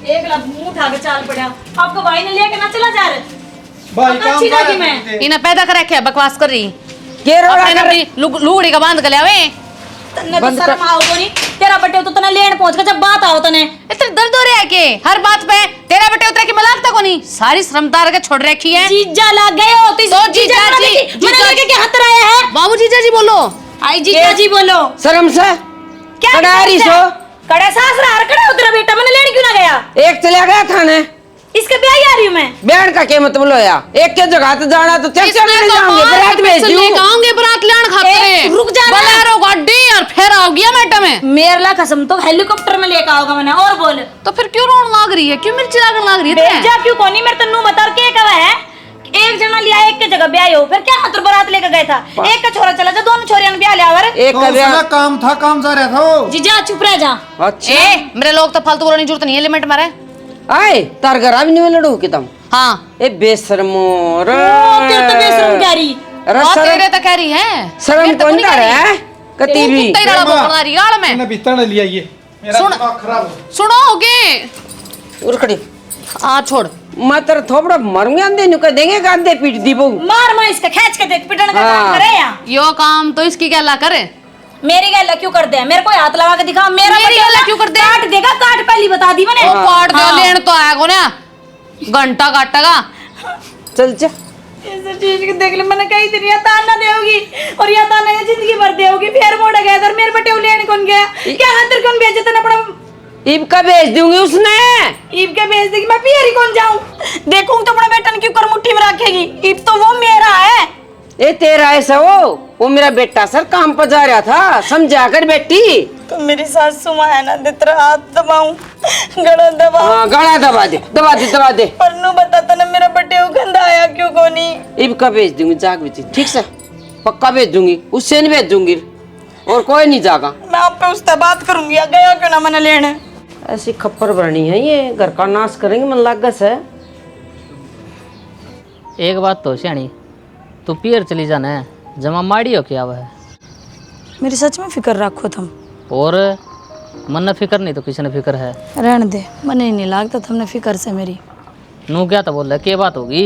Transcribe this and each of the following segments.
एक लाख मुंह उठा के चाल पड़ा। आपको भाई ने लेके ना चला जा रहे भाई काम जागी मैं इन्हें पैदा करे क्या बकवास कर रही के रोड़ा अपने कर अपनी लुगड़ी का बांध कर ले आवे तन्ने तो शर्म आओ को नहीं तेरा बटे तो तना लेन पहुंच के जब बात आओ तने इतने दर्द हो रहा है के हर बात पे तेरा बेटे उतरे की मलाक तक नहीं सारी शर्मदार के छोड़ रखी है जीजा लग गए हो तो जीजा जी मैंने लेके क्या हाथ आया है बाबू जीजा जी बोलो आई जीजा जी बोलो शर्म से क्या कड़ारी सो कड़े सास रहा कड़े हो तेरा बेटा मैंने लेने क्यों ना गया एक चला गया थाने इसके ब्याह ही आ रही हूं मैं बैंड का क्या मतलब लोया एक के जगह तो जाना तो चर्चा में जाओगे बरात भेज दूं लेके आऊंगे बरात लेन खातिर रुक जा ना। बोलेरो गाड़ी और फिर आ गया मैडम में मेरे ला कसम तो हेलीकॉप्टर में लेके आओगा मैंने और बोल तो फिर क्यों रोन लाग रही है क्यों मिर्ची लागन लाग रही है भेजा क्यों कोनी मेरे तन्नू बता के कवा है एक जना लिया एक के जगह ब्याह हो फिर क्या हाथ बरात लेके गए था एक का छोरा चला जा दोनों छोरियां ने ब्याह लिया और एक तो का उसका ब्याह काम था काम जा रहा था वो जीजा चुप रह जा अच्छा ए मेरे लोग तो फालतू बोलने की जरूरत नहीं है लिमिट मारे आए तार घर भी नहीं लड़ू के तुम हाँ ए बेशर्मो रे तेरे तो बेशरम कह रही अरे और शर्म तेरे तो कह रही है शर्म कौन कर रहा है कती भी कुत्ते रड़ा बोलना रही गाल में मैंने भीतर न लिया ये मेरा सुन। दिमाग खराब हो सुनोगे उड़ खड़ी आ छोड़ मात्र थोड़ा मरूंगा अंधे नु कह देंगे गांधे पीट दी बहु मार मार इसका खींच के देख पिटन का काम हाँ। करे या यो काम तो इसकी क्या ला करे मेरी गैला क्यों कर दे मेरे को हाथ लगा के दिखा मेरा मेरी बच्चा गैला क्यों कर दे? काट देगा काट पहली बता दी मैंने वो काट दो हाँ। लेन तो आया को ना घंटा काटेगा चल जा ऐसे चीज के देख ले मैंने कही थी या ताना देगी और या ताना ये जिंदगी भर देगी फिर मोड़ गया इधर मेरे बटे लेने कौन गया क्या हाथ कौन भेजे तना पड़ा ईब का भेज दूंगी उसने ईब के भेज देगी मैं फिर ही कौन जाऊं देखूं तो अपना बेटा क्यों कर मुट्ठी में रखेगी ईब तो वो मेरा है ए तेरा ऐसा वो मेरा बेटा सर काम पर जा रहा था समझा कर बेटी तो मेरी सासू मां है ना तेरा हाथ दबाऊं गला दबाऊं हाँ गला दबा दे दबा दे परनू बताता ना मेरा बटे गंदा आया क्यों कोनी ईब का भेज दूंगी जाग बेटी ठीक से पक्का भेज दूंगी उससे नहीं भेज दूंगी और कोई नहीं जागा मैं आप पे उससे बात करूंगी गया क्यों ना मैंने लेने ऐसी खप्पर भरनी है ये घर का नाश करेंगे मन लागस है एक बात तो श्याणी तू पियर चली जाना है जमा माड़ी हो क्या है मेरी सच में फिक्र रखो तुम और मन न फिक्र नहीं तो किसी ने फिक्र है रहने दे मन ही नहीं लागता तुमने फिक्र से मेरी नू क्या तो बोल रहा क्या बात होगी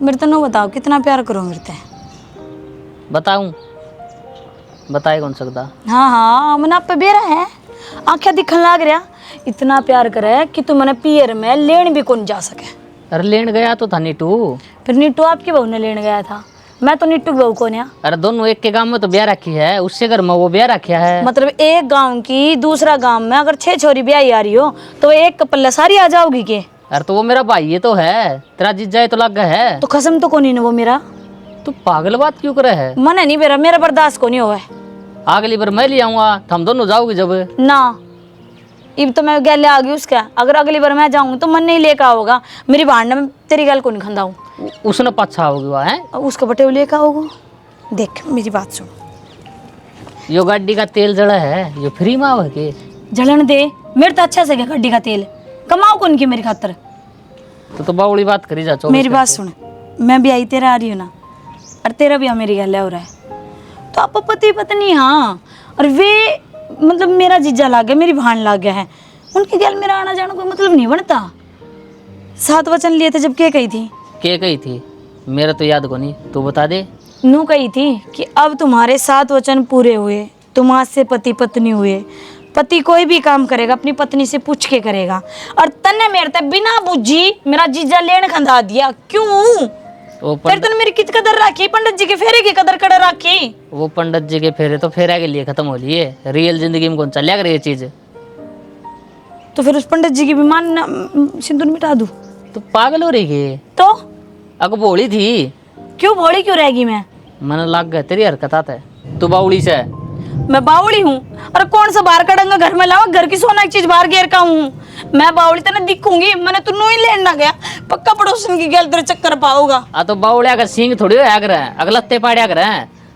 मेरे तो नो बताओ कितना प्यार करो मेरे ते बताऊं बताए कौन सकता हाँ हाँ मैंने आप पे बेरा है आंखें दिखन लाग रहा इतना प्यार करे कि तू मैंने पियर में लेन भी कौन जा सके अरे लेन गया तो था नीटू फिर नीटू आपकी बहू ने लेन गया था मैं तो नीटू की बहू कौन है अरे दोनों एक के गांव में तो ब्याह रखी है उससे घर में वो ब्याह रखा है मतलब एक गांव की दूसरा गांव में अगर 6 छोरी ब्याही आ रही हो तो एक का पल्ला सारी आ जाओगी के अरे तो वो मेरा भाई ये तो है तेरा जीजा तो लग गया है तो कसम तो कोनी ना वो मेरा तू पागल बात क्यों करे है मन है नहीं मेरा बर्दाश्त को नहीं हुआ है अगली बार मैं ले आऊंगा हम दोनों जाओगे जब ना इब तो मैं गैले आ गई उसका अगर अगली बार मैं जाऊंगी तो मन नहीं लेकर आओगा मेरी बहन ने तेरी गल को नहीं खंदाऊं उसने पच्छा होगी वह है उसका बटे लेकर आओगे देख मेरी बात सुन यो गाड़ी का तेल जड़ा है यो फ्री में आवे के जलन दे मेरे तो अच्छा से गया गड्डी का तेल कमाओ कौन की मेरी खातर तो बावड़ी बात करी जा मेरी बात सुन मैं भी आई तेरा आ रही हूँ ना और तेरा भी मेरी गल हो रहा है तो आप पति पत्नी हाँ और वे मतलब मेरा जीजा लाग गया मेरी भान लाग गया है उनकी गल मेरा आना जाना कोई मतलब नहीं बनता 7 वचन लिए थे जब के कही थी के कही थी मेरा तो याद को नहीं तू बता दे नू कही थी कि अब तुम्हारे 7 वचन पूरे हुए तुम आज से पति पत्नी हुए पति कोई भी काम करेगा अपनी पत्नी से पूछ के करेगा और तन्ने मेरे तक बिना बुझी मेरा जीजा लेन खंदा दिया क्यों फिर तूने मेरी कित कदर रखी पंडित जी के फेरे की कदर कर रखी वो पंडित जी के फेरे तो फेरा के लिए खत्म हो लिए रियल जिंदगी में कौन चलिया करे ये चीज तो फिर उस पंडित जी की भी मान सिंदूर मिटा दूं तू पागल हो रही है तो अग बोली थी क्यों भोली क्यों रहेगी मैं मन लग गया तेरी हरकत आता है तू बाउली से है मैं बावली हूँ और कौन सा बाहर कड़ंगा घर में लाओ घर की सोना की चीज बाहर घेर का हूँ मैं बावली तो ना दिखूंगी मैंने तो नू ही लेन ना गया पक्का पड़ोसन की गल तेरे चक्कर पाऊंगा आ तो बाउले अगर सिंह थोड़ी होया करे अगलत्ते पाड़िया करे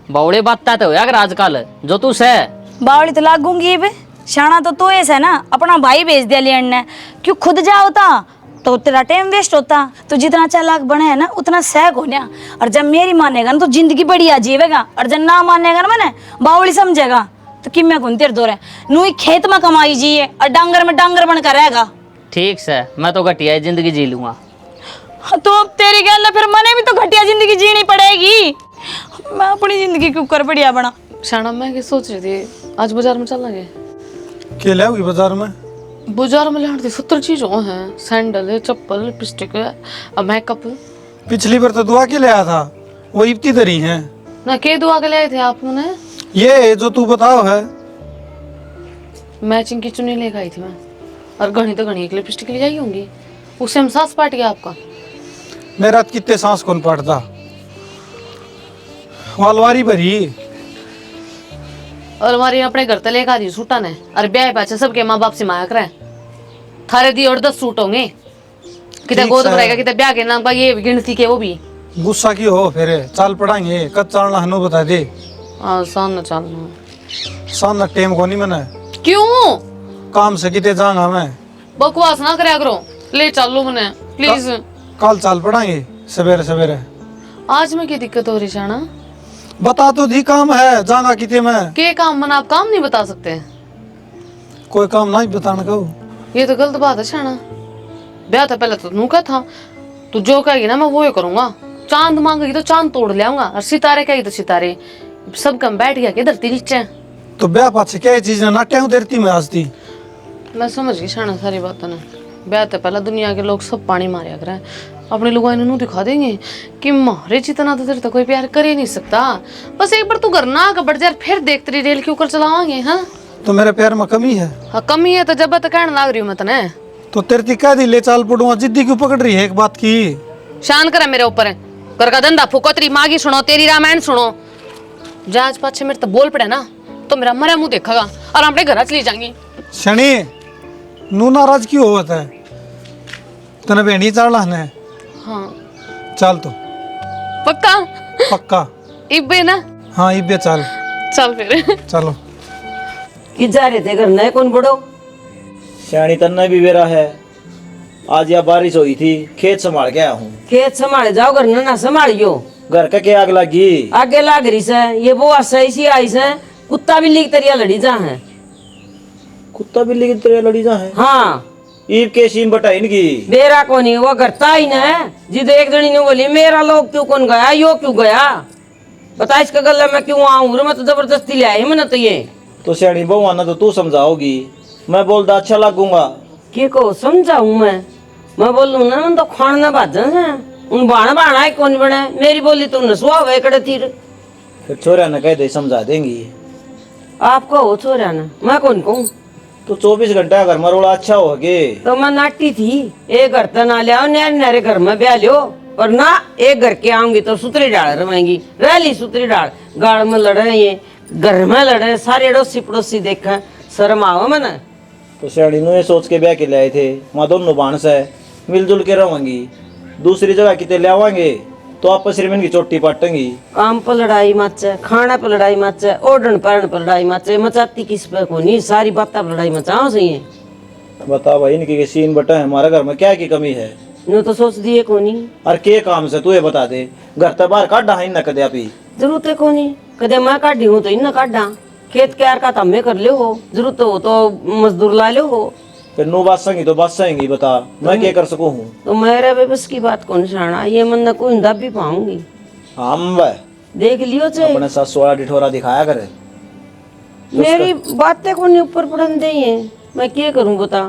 बाउले बात तो होया कर आजकल जो तू से बावली तो लागूंगी बे शाना तो ऐसा है ना अपना भाई भेज दिया लेन ने क्यों खुद जा होता तो तेरा टाइम वेस्ट होता तो जितना चालाक बने है ना उतना सहक होना और जब मेरी मानेगा ना तो जिंदगी बढ़िया जीवेगा और जब ना मानेगा ना मैंने बावली समझेगा तो कि मैं कौन तेरे दो रहे नू खेत में कमाई जी है और डांगर में डांगर बन कर रहेगा ठीक से, मैं तो घटिया जिंदगी जी लूंगा। हाँ, तो अब तेरी गल है, फिर मने भी तो घटिया जिंदगी जीनी पड़ेगी। मैं अपनी जिंदगी के ऊपर बढ़िया बना। शाना मैं क्या सोच रही थी, आज बाजार में चलेंगे। क्या ले आओगी बाजार में? बाजार में लेने 70 चीजों हैं, सैंडल है, चप्पल, लिपस्टिक है, मेकअप। पिछली बार तो दुआ के ले आया था, वो इब्ती दरी है ना के दुआ के ले आए थे आपने? ये जो तू बताओ है। मैचिंग की चुन्नी लेकर आई थी मैं, और घनी तो घनी एक लिपस्टिक ले आई होंगी, उससे हम सांस पाट गया आपका। मेरा कितने सांस कौन पाटता, वालवारी भरी। और हमारे अपने घर तले का दी सूटा ने, अरे ब्याह पाचे सबके माँ बाप से माया करे, थारे दी और 10 सूट होंगे, कितने ठीक गोद है। भरेगा, कितने ब्याह के नाम का ये गिनती के वो भी। गुस्सा की हो फिर चाल पड़ाएंगे, कद चालना हनु बता दे। आसान न चलना। सान टेम को नहीं मना, क्यों काम से किते जाऊंगा मैं। बकवास ना करे करो, ले चलो मने प्लीज। कल चाल पड़ाएंगे सवेरे सवेरे। आज में क्या दिक्कत हो रही शाना? बता तो दी काम है, जाऊंगा किते मैं। के काम मन आप काम नहीं बता सकते? कोई काम नहीं बताना कहो। ये तो गलत बात है शाना। ब्याह तो पहले तो नू का था, तू जो कहेगी ना मैं वो ही करूंगा। चांद मांगेगी तो चांद तोड़ ले आऊंगा, और सितारे कहेगी तो सितारे। सब कम बैठ गया कि धरती नीचे। तो ब्याह पाछे क्या चीज ना नाट्या देरती में आज थी। मैं समझ गई शाना सारी बातों ने। ब्याह तो पहले दुनिया के लोग सब पानी मारिया करे, अपने लोगों इन्होंने दिखा देंगे कि मारे जितना तो तेरे तो कोई प्यार कर ही नहीं सकता। बस एक बार तू घर ना आकर बढ़ जा, फिर देख तेरी रेल के ऊपर चलावांगे। हाँ तो मेरे प्यार में कमी है। हाँ कमी है तो जब तक कहने लाग रही हूँ मैं तने। तो तेरे कह दी ले चाल पड़ूंगा, जिद्दी क्यों पकड़ रही है एक बात की। शान करे मेरे ऊपर, घर का धंधा फूको, तेरी माँ की सुनो, तेरी रामायण सुनो। जहाज पाछे मेरे तो बोल पड़े ना तो मेरा मरा मुंह देखेगा और अपने घर चली जाएंगी। शनि नू नाराज क्यों होता है, तने बेनी चाला है। हाँ चल तो पक्का पक्का। इब्बे ना? हाँ इब्बे चल। चल फिर चलो। कि जा रहे थे घर नए कौन बड़ो? श्याणी तन्ना भी बेरा है। आज या बारिश हुई थी, खेत संभाल के आया हूँ। खेत संभाले जाओ, घर ना संभालियो। घर का क्या आग लगी? आगे लाग रही से, ये वो सही सी आई से, कुत्ता बिल्ली की तरिया लड़ी जा है। कुत्ता बिल्ली की तरह लड़ी जा है। हाँ ईब के सीम बटा इनकी। बेरा को नहीं, वो करता ही ना है। जिद एक जनी ने बोली मेरा लोग क्यों कौन गया, यो क्यों गया, बता इसका गला मैं क्यों आऊँ? मैं तो जबरदस्ती ले आई मैंने तो ये। तो श्याणी बहू आना तो तू समझाओगी, मैं बोलता अच्छा लगूंगा। के को समझाऊं मैं बोलूं ना मैं तो खाना बाजन है, उन बाण बाणा है कौन बने, मेरी बोली तो नसुआ हुए कड़े तीर। फिर छोरा ने कह दे समझा देंगी। आपको हो छोरा ना, मैं कौन कहूँ? तो 24 घंटा घर मरोड़ा अच्छा हो गए। तो मैं नाटी थी, एक घर तो ना ले आओ, नारे घर में ब्याह लियो, और ना एक घर के आऊंगी तो सुतरी डाल रवाएंगी। रह ली सुतरी डाल, गाड़ में लड़े, ये घर में लड़े, सारे अड़ोसी पड़ोसी देखा, शर्म आओ मैंने। तो श्याणी ने सोच के ब्याह के ले आए थे, माँ दोनों बाण से मिलजुल के रहेंगी। दूसरी जगह कितने ले आवांगे तो आपस में इनकी चोटी पाटेंगी। काम पर लड़ाई मचे, खाना पर लड़ाई मचे, ओढ़न पहन पर लड़ाई मचे, मचाती किस पे को नहीं, सारी बातें पर लड़ाई मचाओ सही है। बता भाई इनकी सीन बटा है, हमारे घर में क्या की कमी है? नो तो सोच दिए को नहीं, और के काम से तू ये बता दे, घर तो बाहर काटा है न कदे आपी। जरूरत है को नहीं, कदे मैं काटी हूँ तो इन काटा, खेत क्यार का तम्मे कर ले हो, जरूरत हो तो मजदूर ला ले हो। फिर नो बात संगी तो बात सहेंगी, बता मैं क्या कर सकूं हूँ? तो मेरे बेबस की बात कौन शाना, ये मन न कोई दब भी पाऊंगी। हम वह देख लियो चाहे अपने साथ 16 डिठोरा दिखाया करे। मेरी बातें को नहीं ऊपर पड़न दे, मैं क्या करूं बता।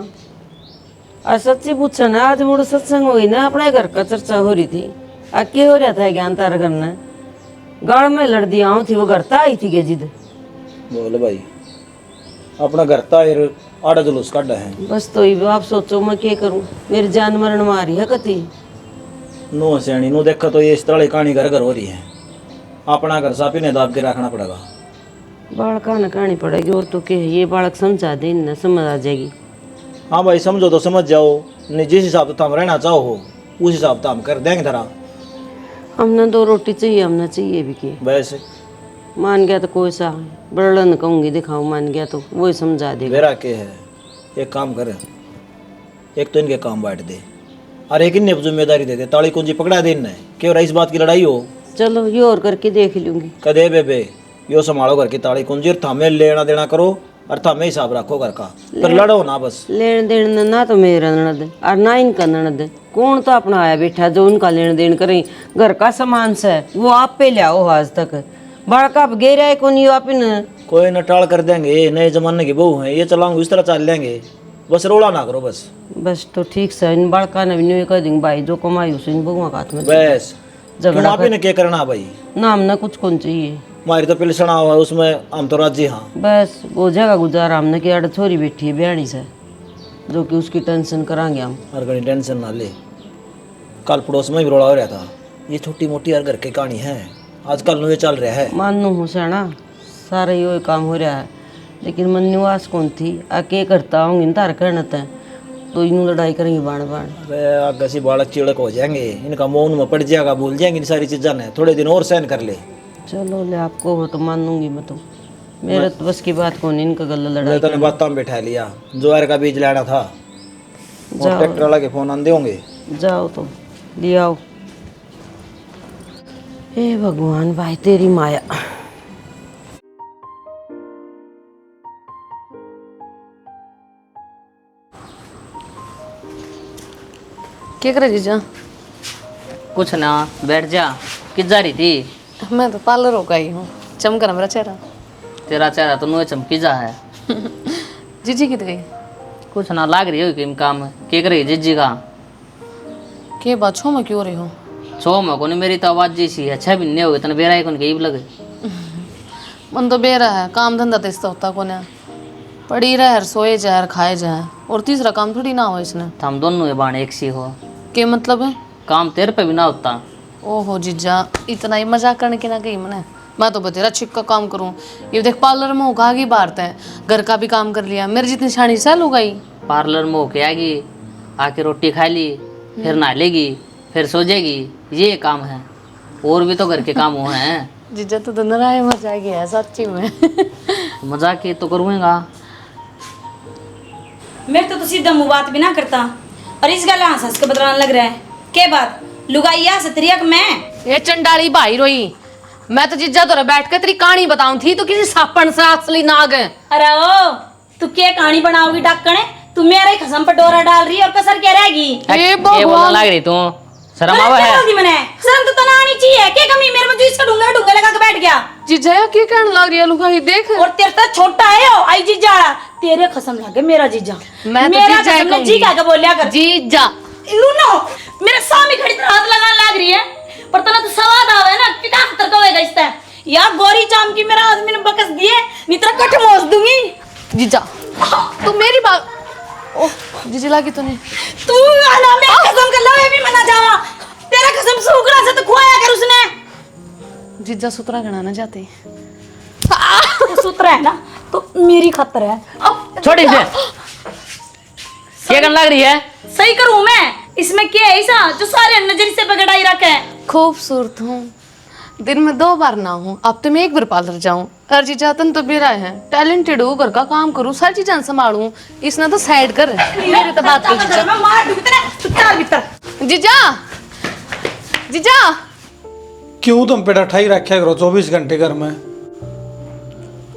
आज सच्ची पूछा ना, आज मोड़ सत्संग हुई ना, अपने घर का चर्चा हो रही थी। आज क्या हो रहा था ज्ञान तार करना, गाड़ में लड़ दिया थी, वो घर आई थी के जिद। बोल भाई अपना घर तायर आड़ा जुलूस काटा है। बस तो ही आप सोचो मैं क्या करूं, मेरी जान मरण मारी है कति। नो सैनी नो देखा तो ये इस तरह कहानी घर घर हो रही है। अपना घर साफी ने दाब के रखना पड़ेगा। बालका न कहानी पड़ेगी और तो क्या है, ये बालक समझा दे न समझ आ जाएगी। हाँ भाई समझो तो समझ जाओ, नहीं जिस हिसाब से हम रहना चाहो हो उस हिसाब से हम कर देंगे धरा। हमने 2 रोटी चाहिए, हमने चाहिए भी की। वैसे मान गया तो कोई सा बड़न कहूंगी दिखाऊं, मान गया तो वही समझा देगा। मेरा के है, एक काम करे, एक तो इनके काम बांट दे और एक इन्हें जिम्मेदारी दे दे, ताली कुंजी पकड़ा दे इन्हें क्यों इस बात की लड़ाई हो। चलो ये और करके देख लूंगी। कदे बेबे यो संभालो घर की ताली कुंजी, थामे लेना देना करो, और था मैं हिसाब रखो घर का, पर लड़ो ना बस। लेन देन ना तो मेरा ननद और ना इनका ननद, कौन तो अपना आया बैठा जो उनका लेन देन करें। घर का सामान से वो आप पे ले आओ, आज तक बड़का गेरा है कौन यो आप इन। कोई न टाल कर देंगे, नए जमाने की बहू है, ये चलाऊंगे इस तरह चल लेंगे, बस रोड़ा ना करो बस। बस तो ठीक से इन बड़का ने भी कह देंगे भाई जो कमाई उसे इन बहुआ का हाथ में बस झगड़ा आप ही ने क्या करना भाई, नाम ना कुछ कौन चाहिए। हमारी तो पिलसना हुआ है, उसमें हम तो राजी। हाँ बस वो जगह गुजारा हमने कि अड़ छोरी बैठी है ब्याणी से, जो कि उसकी टेंशन करांगे हम। हर घड़ी टेंशन ना ले, कल पड़ोस में भी रोड़ा हो रहा था, ये छोटी मोटी हर घर की कहानी है, आजकल नुए चल रहा है। मानू हूँ सेना सारा यो काम हो रहा है, लेकिन मन निवास कौन थी आ के करता हूँ इन तार करना था तो इन लड़ाई करेंगे बाण बाण। अरे आगे से बालक चिड़क हो जाएंगे, इनका मौन में पड़ जाएगा, भूल जाएंगे इन सारी चीज़ें ने, थोड़े दिन और सहन कर ले। चलो ले आपको हो तो मान लूंगी मैं, तो मेरे तो बस की बात कौन इनका गला लड़ाई। मैं तो बातों में बैठा लिया, ज्वार का बीज लाना था और ट्रैक्टर वाला के फोन आंदे होंगे। जाओ तो ले आओ। हे भगवान भाई तेरी माया। क्या करे जीजा? कुछ ना, बैठ जा। किस जा रही थी? मैं तो पार्लर होकर आई हूँ, चमक रहा मेरा चेहरा। तेरा चेहरा तो नुए चमकी जा है। जीजी कित गई? कुछ ना, लाग रही हो कि काम के कर रही जिज्जी का? के बात छो मैं क्यों रही हूँ? छो में कोने, मेरी तो आवाज जैसी है, 6 महीने हो गए तने बेरा कौन के लगे। मन तो बेरा है, काम धंधा तो इसका होता कौन है, पड़ी रहे सोए जाए खाए जाए, और तीसरा काम थोड़ी ना हो इसने। तो हम दोनों बाण एक सी हो, के मतलब है? काम तेरे पे भी ना होता। ओहो जीजा, इतना ही मजाक करने की ना गई मैंने, मैं तो बतेरा छिक का काम करूँ। ये देख पार्लर में होगा की बात है, घर का भी काम कर लिया, मेरी जितनी शानी साल हो गई। पार्लर में होके आएगी, आके रोटी खा ली, फिर नहा लेगी, फिर सो जाएगी, ये काम है। और भी तो घर के काम हुए हैं। जीजा तो नराय मजा गया है सच्ची में। मजाक ये तो करूँगा। मेरे तो सीधा मुँह बात भी ना करता, और इस गल हंस के बदलाने लग रहा है। के बात लुगाइया सत्रियक मैं ये चंडाली भाई रोई, मैं तो जीजा तो बैठ कर तेरी कहानी बताऊं थी, तो किसी सापन से असली नाग है। अरे ओ तू क्या कहानी बनाओगी डाकणे? तू मेरे खसम पर डोरा डाल रही है और कसर क्या रहेगी? ये बोलने लग रही तू, शर्म आवा है? मैंने शर्म तो तना आनी चाहिए, क्या कमी मेरे में जो इसका डूंगा डूंगा लगा के बैठ गया। जीजा क्या कहने लग रही है लुगाई देख, और तेरे तो छोटा है ओ आई जीजा, तेरे कसम लगे मेरा जीजा। मैं तो मेरा जीजा कसम कहूंगी। जी का बोलिया कर जीजा। लूना मेरे सामने खड़ी तरह हाथ लगाने लग रही है, पर तना तो सवाद आवे ना कि का खतर होएगा इससे। यार गोरी चाम की मेरा आदमी ने बकस दिए, नितरा कट मोस दूंगी। जीजा तू मेरी बात, ओह जीजी लागी तूने, तू आना मैं कसम कर लावे भी मना जावा, तेरा कसम सूखड़ा से तो खुआया कर उसने। जीजा सुतरा गणा ना जाते, सूत्र है ना तो मेरी खतर है। अब छोड़ इसे, क्या करने लग रही है? सही करूं मैं, इसमें क्या है ऐसा जो सारे नजर से पकड़ाई रखा है? खूबसूरत हूँ, दिन में 2 बार ना हूँ, अब तो मैं 1 बार पार्लर जाऊँ। हर चीज तन तो बेरा है, टैलेंटेड हूँ, घर का काम करूँ, सारी चीजें संभालूं, इसने तो साइड कर मेरी तो बात कर जीजा। मैं मार दूं तेरे चार भीतर। जीजा जीजा क्यों तुम पे ढठाई रखे करो 24 घंटे घर में?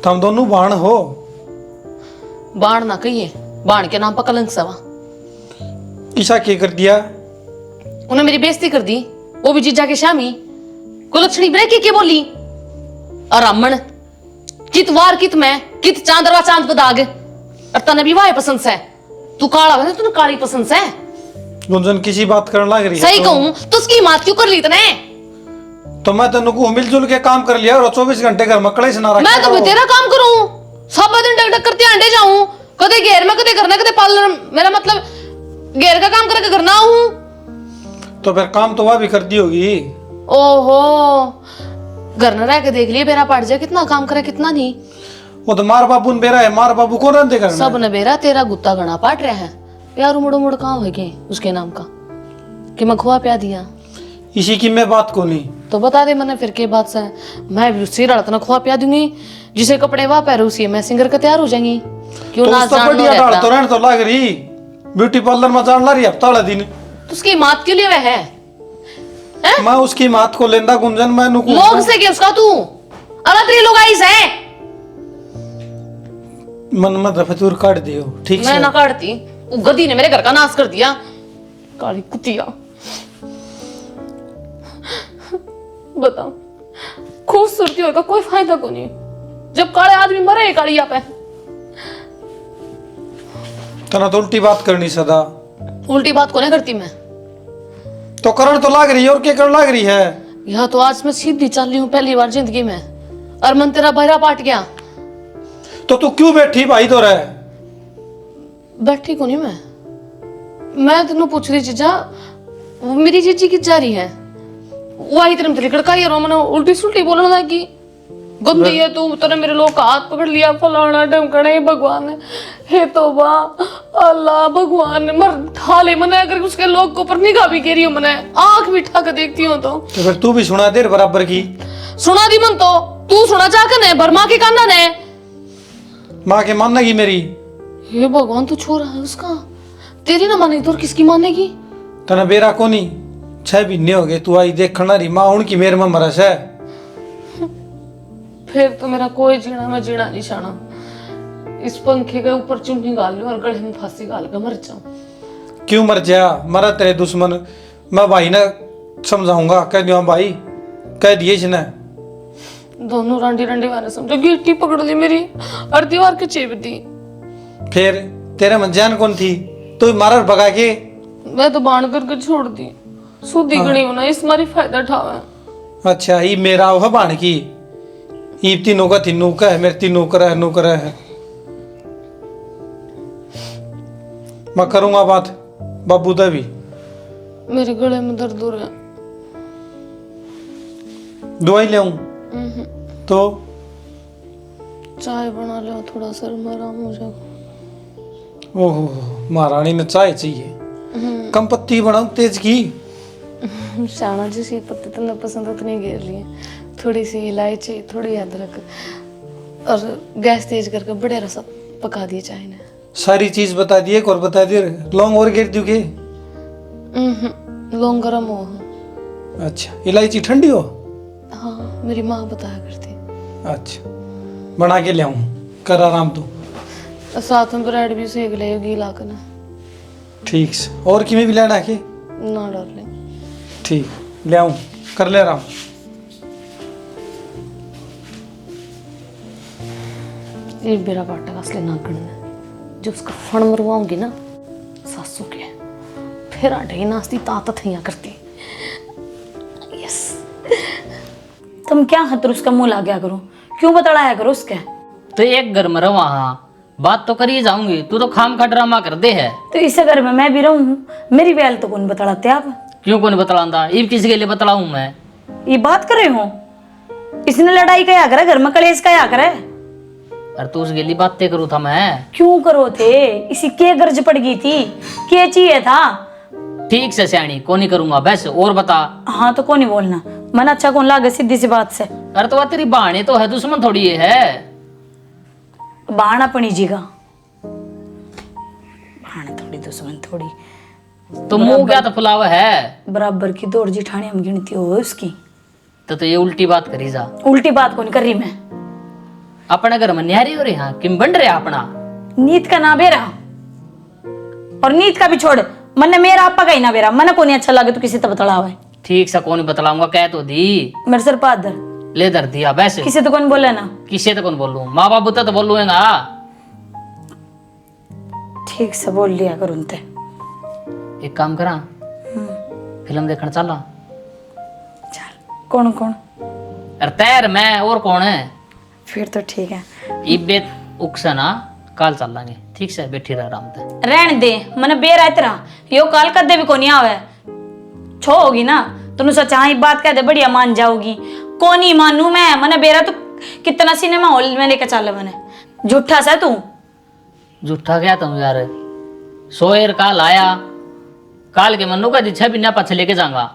तुम दोनों बाण हो। बाण ना कहिए, बाण के नाम पर कलंक सवा। ईसा क्या कर दिया? उन्हें मेरी बेइज्जती कर दी, वो भी जीजा के शामी। कुलक्षणी ब्रेक के बोली, और अमन कित वार कित मैं कित चांदरवा चांद पर दाग, और तने भी वाह पसंद से, तू काला है तूने काली पसंद से। गुंजन किसी बात करने लग रही है सही कहूं तो उसकी मात क्यों कर ली तने? तो मैं तेन को मिलजुल के काम कर लिया और 24 घंटे घर में कड़े से ना मैं तो तेरा काम करूं, सब दिन टक टक करते अंडे जाऊं, कदे घेर में कदे करना कदे पार्लर, मेरा मतलब घेर का काम करके करना हूं। तो फिर काम तो वह भी कर दी होगी। ओहो घर न रह के देख लिए बेरा पड़ जाए, कितना काम करे कितना नहीं। वो तो मार बाबू ने बेरा है, मार बाबू को रंदे करना। सब ने बेरा तेरा गुत्ता गणा पाट रहा है, प्यार उमड़ उमड़ कहाँ हो गए उसके नाम का कि मैं खुआ प्या दिया। इसी की मैं बात को नहीं तो बता दे मैंने फिर के बात से, मैं भी उसी रड़तना खुआ प्या दूंगी, जिसे कपड़े वाह पहरे उसी मैं सिंगर का तैयार हो जाएंगी। क्यों तो ना उसका जान बढ़िया डाल तो रहता, रहने तो लग रही ब्यूटी पार्लर में जान ला रही हफ्ता वाला दिन। तो उसकी मात क्यों लिए वह है? मैं उसकी मात को लेंदा गुंजन, मैं नुकू लोग से क्या उसका तू अलग तेरी लोग आई से मन में दफतूर काट दियो, ठीक मैं से? ना काटती, वो गधी ने मेरे घर का नाश कर दिया, काली कुतिया। बताओ, खूबसूरती होगा कोई फायदा को नहीं जब काले आदमी मरे कालिया पे। तना तो उल्टी बात करनी सदा। उल्टी बात को नहीं करती मैं। तो करण तो लाग रही है, और क्या कर लाग रही है? यहाँ तो आज मैं सीधी चल रही हूँ पहली बार जिंदगी में, और मन तेरा बहरा पाट गया। तो तू क्यों बैठी भाई तो रहे? बैठी को नहीं मैं तेनों पूछ रही चीजा, वो मेरी चीची की जा रही है, वो आई तेरे में लड़काई और मैंने उल्टी सुल्टी बोलने लगी, गंदी है तू, तूने मेरे लोग का हाथ पकड़ लिया, फलाना ढमकना, हे भगवान हे तौबा अल्लाह भगवान मर ठाले मने, अगर उसके लोग को ऊपर निगाह भी गिरी हो मने, आंख भी उठा कर देखती हूँ तो फिर तू भी सुना देर बराबर की। सुना दी मन तो तू सुना जाकर ने भरमा के कांदा ने, माँ के मानेगी मेरी? हे भगवान तू छोरा है उसका, तेरी ना मानेगी तो और किसकी मानेगी? तना बेरा को नहीं 6 महीने हो गए तू आई देखना रही माँ उनकी मेरे में मरस है। फिर तो मेरा कोई जीना मैं जीना नहीं चाहना, इस पंखे के ऊपर चुन्नी गाल लूं और गले में फांसी गाल कर मर जाऊं। क्यों मर जा? मरा तेरे दुश्मन, मैं भाई ने समझाऊंगा, कह दिया भाई, कह दिए इसने। दोनों रांडी रांडी वाले समझो, गिट्टी पकड़ ली मेरी और दीवार के चेप दी। फिर तेरे में जान कौन थी? तू मारा भगा के? मैं तो बाण करके छोड़ दी, सुधी गणी होना इस मारी फायदा उठावे। अच्छा ये मेरा है बाण की, ये तीनों का तीनों का है, मेरे तीनों का नौकर है। मैं करूंगा बात बाबू दा भी। मेरे गले में दर्द हो रहा है। दवाई ले आऊं? तो चाय बना लो, थोड़ा सर में आराम हो जाएगा। ओहो, महारानी ने चाय चाहिए, कम पत्ती बनाऊं तेज की? शाना जी सी पत्ते तुमने पसंद उतनी घेर लिए, थोड़ी सी इलायची, थोड़ी अदरक और गैस तेज करके बड़े रसा पका दिए चाय ने। सारी चीज बता दिए, और बता दिए, लौंग और गिर दूंगे? लौंग गरम हो। अच्छा, इलायची ठंडी हो? हाँ मेरी माँ बताया करती। अच्छा, बना के ले आऊं, कर आराम तू। साथ में ब्रेड भी सेक ले घी लाकर ना। ठीक से, और किमें भी लेना के? ना डार्लिंग। ठीक, ले आऊं, कर ले आराम। ये बेरा बाटा का असली नागण है, जो उसका फण मरवाऊंगी ना सासू के, फिर आटे नाश्ती ताता थैया करती। यस। तुम क्या खतर उसका मुंह ला गया करो, क्यों बतलाया करो उसके? तो एक घर में रवा, हाँ बात तो करी जाऊंगी, तू तो खाम खा ड्रामा कर दे है। तो इस घर में मैं भी रहूं हूँ, मेरी बेल तो कौन बतलाते आप? क्यों कौन बतलाऊंगा? इब किसी के लिए बतलाऊं मैं? ये बात कर रहे हो? इसने लड़ाई कया करे, घर में कलेश कया करे? अरे तू उसके लिए बातें करूँ था मैं। क्यों करो थे? इसी के गर्ज पड़ गई थी, क्या चाहिए था? ठीक से सियाणी को नहीं करूंगा बस, और बता। हाँ तो कौन नहीं बोलना, मन अच्छा कौन लागे, सीधी सी बात से। अरे तो वह तेरी बहने तो है, दुश्मन थोड़ी ये है। बाण अपनी जी का, बाण थोड़ी दुश्मन थोड़ी, तो मुंह क्या तो फुलावा है, बराबर की दौड़ जिठानी हम गिनती हो उसकी। तो ये उल्टी बात करी जा। उल्टी बात कौन कर रही मैं? अपने घर में न्यारी हो रही, हाँ किम बन रहे अपना? नीत का ना बेरा, और नीत का भी छोड़, मन मेरा आपा का ही ना बेरा, मन को नहीं अच्छा लगे तो किसी तो बतलाओ है। ठीक से कौन बतलाऊंगा, कह तो दी। मेरे सर पादर ले दर दिया वैसे, किसी तो कौन बोले ना। किसे तो कौन बोलूं, माँ बाप तो बोलूंगा। ठीक से बोल लिया कर उनते। एक काम करा, फिल्म देखने चला। चल, कौन कौन? अरे तैर मैं, और कौन है? फिर तो ठीक है। इबे उकसा ना, काल चल लांगे, ठीक से बैठी रह आराम से। रहने दे, मन बेर आए तेरा, यो काल कदे भी को नहीं आवे, छो होगी ना तुम सोचा हाँ बात कह दे बढ़िया मान जाओगी, को नहीं मानू मैं, मन बेरा तो कितना सिनेमा हॉल में लेकर चल, मैंने झूठा सा तू। झूठा क्या तुम यार, सोएर काल आया, काल के मनु का 6 महीना पाछे लेके जाऊंगा।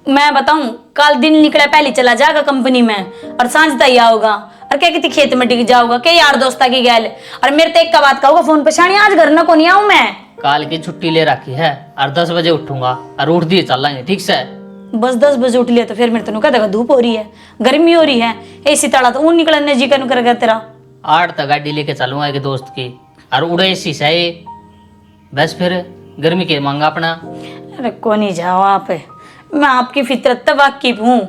मैं बताऊं, कल दिन निकला पहले चला जाएगा कंपनी में, और सांझ तक आओगा, और क्या कहती खेत में टिक जाओगा, क्या यार दोस्ता की गैल, और मेरे तो एक का बात कहोगा फोन पे, शानी आज घर ना को नहीं आऊं मैं। काल की छुट्टी ले रखी है, और 10 बजे उठूंगा और उठ दिए चल लेंगे, ठीक से? बस 10 बजे उठ लिया तो फिर मेरे तेन कह देगा धूप हो रही है, गर्मी हो रही है, ऐसी तड़ा तो ऊन निकलने जी कर करेगा तेरा। 8 तक गाड़ी लेके चलूंगा एक दोस्त की, और उड़े शीशा ये बस फिर गर्मी के मांगा अपना। अरे को नहीं जाओ आप, मैं आपकी फितरत तक वाकिफ हूँ।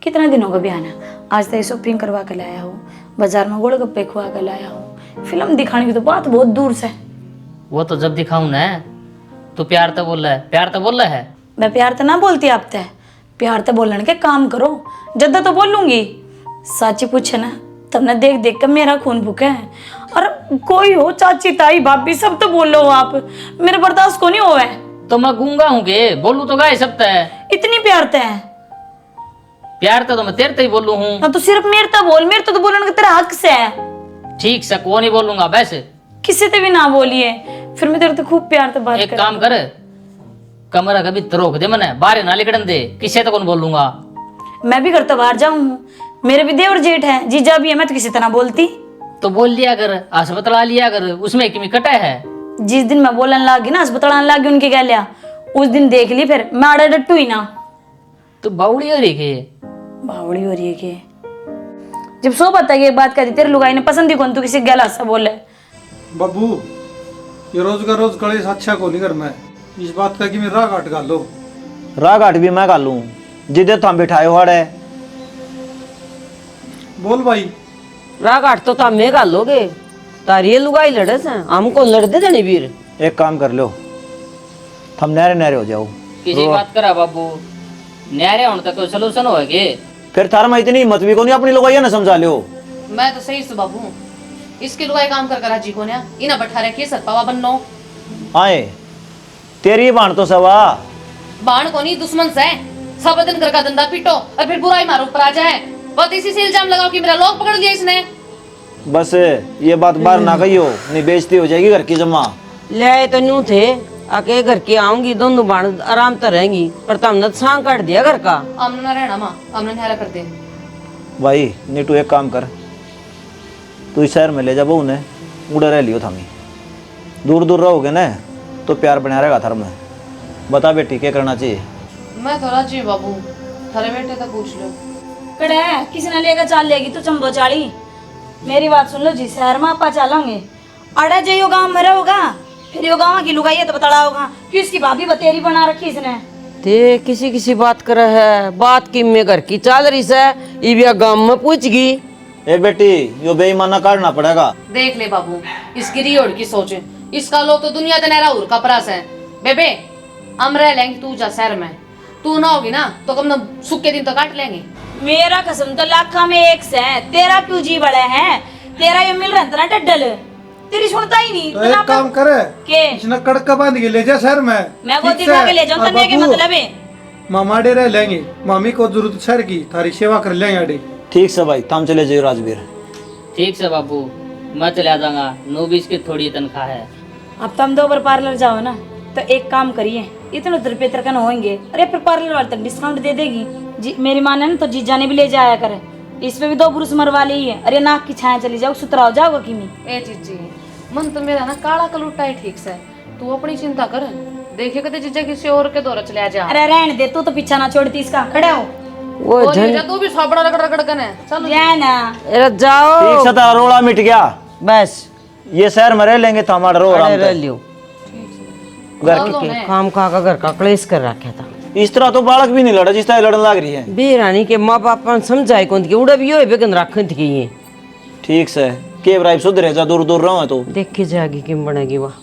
कितना दिन होगा बयाना, आज तक शॉपिंग करवा के लाया हूँ, बाजार में गोलगप्पे खुआ के लाया हूँ, फिल्म दिखाने की तो बात बहुत दूर से। वो तो जब दिखाऊं ना, तो प्यार तो बोल रहा है, प्यार तो बोल रहा है। मैं प्यार तो ना बोलती आप ते, प्यार तो बोलने के काम करो, जद्दा तो बोलूंगी। साची पूछे ना तब ना देख देख कर मेरा खून भूखे है। और कोई हो, चाची ताई भाभी सब तो बोलो आप, मेरे बर्दाश्त को नहीं हो है। तो मैं गूंगा हूँ के बोलू तो गाय सकता है। इतनी प्यार ते है प्यार तो मैं तेरे ही बोलू हूँ। ना, तो सिर्फ मेरे तो बोल, मेरे तो बोलने का तेरा हक से है। ठीक से को नहीं बोलूंगा बस। किसी से भी ना बोलिए, फिर मैं तेरे तो खूब प्यार से बात एक काम कर, कमरा कभी रोक दे, मैंने बाहर ना निकलन दे, किसी तो कौन बोलूंगा। मैं भी घर तो बाहर जाऊँ, मेरे भी देवर जेठ है, जीजा भी है, मैं तो किसी तरह बोलती। तो बोल लिया कर, अस्पताल लिया कर, उसमें किमी कटा है। जिस दिन मैं बोलने लगी ना, अस्पताल लगी उनके क्या लिया, उस दिन देख ली फिर मैं आड़ा डट्टू ही ना। तो बावड़ी हो रही के बावड़ी हो रही है कि जब सो बता ये बात करी तेरे लुगाई ने पसंद ही कौन, तू किसी गला सा बोले। बाबू ये रोज का रोज कलेश अच्छा को नहीं करना है, इस बात का कि मैं राह काट गालो। राह घाट भी मैं गालू जिदे थम बिठाए हुआ है। बोल भाई। राह घाट तो तम में गालोगे, तारी लुगाई लड़े से हमको लड़ते देने वीर। एक काम कर लो, थम नहरे नहरे हो जाओ। किसी बात करा बाबू, न्यारे होने तक कोई सोल्यूशन होगे। फिर थार में इतनी हिम्मत भी को नहीं अपनी लोग ना समझा लो। मैं तो सही से बाबू, इसके लुगाई काम कर करा जी को ना इना बैठा रखे सर पावा बन्नो। आए तेरी बाण तो सवा बाण को नहीं दुश्मन से सब दिन घर का धंधा पीटो और फिर बुराई मारो ऊपर आ जाए। बस इसी से इल्जाम लगाओ कि मेरा लोग पकड़ लिया इसने। बस ये बात बाहर ना कहियो, नहीं बेइज्जती हो जाएगी घर की जमा। ले तो न्यू थे आके घर के आऊंगी, दोनों बाण आराम तो रहेंगी, पर तुमने सांग काट दिया घर का। आमने ना रहना माँ, आमने निहारा कर दे। भाई नीटू एक काम कर, तू इस शहर में ले जा बहू ने, उड़े रह लियो थामी। दूर दूर रहोगे ना तो प्यार बना रहेगा थार में। बता बेटी क्या करना चाहिए। मैं तो राजी हूँ बाबू, थारे बेटे तो पूछ लो। कड़े किसी ने लेकर चाल लेगी तो चंबो चाली। मेरी बात सुन लो जी, शहर में आपा चलेंगे, अड़ा जो गाँव में रहोगा, फिर यो गाँव की लुगाई तो बता होगा कि इसकी भाभी बतेरी बना रखी इसने। ते किसी किसी बात करे है, बात की में घर की चाल रही से, ये गांव में पूछ गई। ए बेटी यो बेईमाना काटना पड़ेगा। देख ले बाबू, इसकी रियोड़ की सोच, इसका लोग तो दुनिया का नहरा उर का परास है। बेबे हम रह लेंगे, तू जा शहर में, तू ना होगी ना तो कम सुख के दिन तो काट लेंगे। मेरा कसम तो लाखा में एक से, तेरा क्यों जी बड़ा है, तेरा ये मिल रहा था ना डड्डल, तेरी सुनता ही नहीं। तो एक काम करे, के इसने कड़का बांध के ले जा शहर में। मैं ठीक गोदी से? उठा के ले जाऊं, और तन्ने के बाबू, मतलब है मामा डे रह लेंगे, मामी को जरूरत शहर की, थारी सेवा कर लेंगे अडे। ठीक से भाई, थाम चले जाइए राजवीर। ठीक से बाबू, मैं चला जाऊंगा, 9-20 की थोड़ी तनख्वाह है। अब तुम 2 बार पार्लर जाओ ना, तो एक काम करिए, इतने रुपये तरकन होंगे, अरे फिर पार्लर वाले तक डिस्काउंट दे देगी जी। मेरी माँ ने ना तो जीजा ने भी ले जाया करे, इसमें भी 2 ब्रुश मरवा ली है। अरे नाक की छाया चली जाओ, सुतरा हो जाओगा कि नहीं। ए जीजी, मन तो मेरा ना काला कलूटा है ठीक से, तू अपनी चिंता कर, देखे कदे जीजा किसी और के दौरा चले जा। अरे रहने दे, तू तो पीछा ना छोड़ती इसका, खड़े हो वो और जीजा तू भी साबड़ा रगड़ रगड़ कने चल। जाए ना। अरे जाओ ठीक से तारा रोड़ा मिट गया, बस ये शहर में रह लेंगे तो हमारा रो अरे आराम रह से। लियो। घर चल दो के ने। काम खा का घर का क्लेश कर रखा था। इस तरह तो बालक भी नहीं लड़ा जिस तरह लड़न लग रही है। बेरानी के माँ बाप समझाए कौन थी, उड़ा भी हो बेगन रखन थी। ठीक से के ब्राइब सुधरे जा, दूर दूर रहो तो देखे जाएगी कि बनेगी वह।